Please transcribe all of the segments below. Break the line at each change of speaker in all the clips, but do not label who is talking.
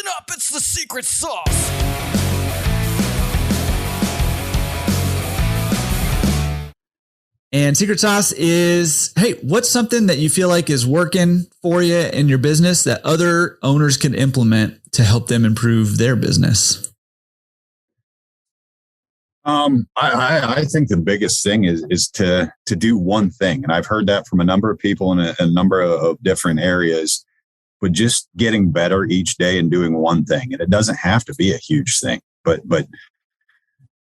Listen up, it's the secret sauce.
And secret sauce is, hey, what's something that you feel like is working for you in your business that other owners can implement to help them improve their business?
I think the biggest thing is to do one thing. And I've heard that from a number of people in a number of different areas, but just getting better each day and doing one thing. And it doesn't have to be a huge thing, but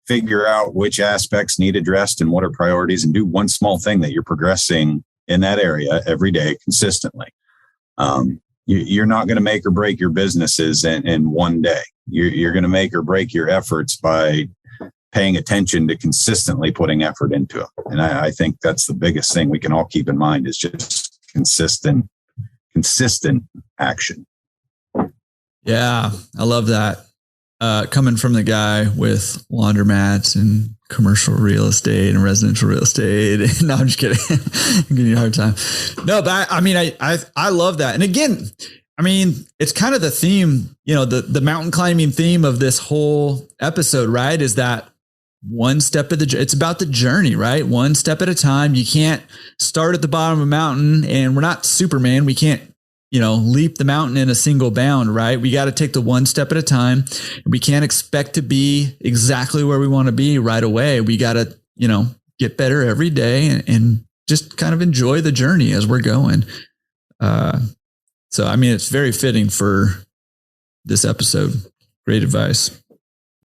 figure out which aspects need addressed and what are priorities, and do one small thing that you're progressing in that area every day consistently. You're not going to make or break your businesses in one day. You're going to make or break your efforts by paying attention to consistently putting effort into it. And I think that's the biggest thing we can all keep in mind, is just consistent action.
Yeah, I love that. Coming from the guy with laundromats and commercial real estate and residential real estate. No, I'm just kidding. I'm giving you a hard time. No, but I love that. And again, it's kind of the theme, the mountain climbing theme of this whole episode, right? Is that one step it's about the journey, right? One step at a time. You can't start at the bottom of a mountain, and we're not Superman. We can't, leap the mountain in a single bound, right? We got to take the one step at a time. We can't expect to be exactly where we want to be right away. We got to, get better every day and just kind of enjoy the journey as we're going. So, it's very fitting for this episode. Great advice.